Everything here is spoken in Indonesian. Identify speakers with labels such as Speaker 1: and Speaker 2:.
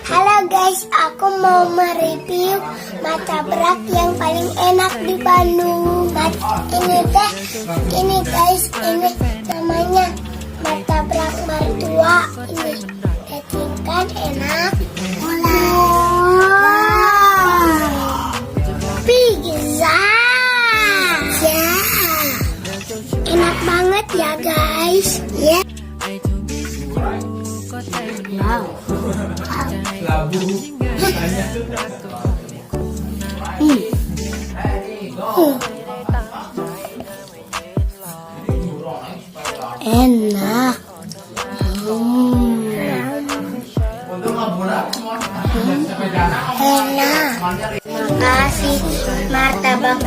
Speaker 1: Halo guys, aku mau mereview martabak yang paling enak di Bandung. Ini guys, ini namanya martabak mertua. Ini daging kan enak. Pizza, ya, enak banget ya guys. Ya. Wow. Enak. Enak. Makasih martabak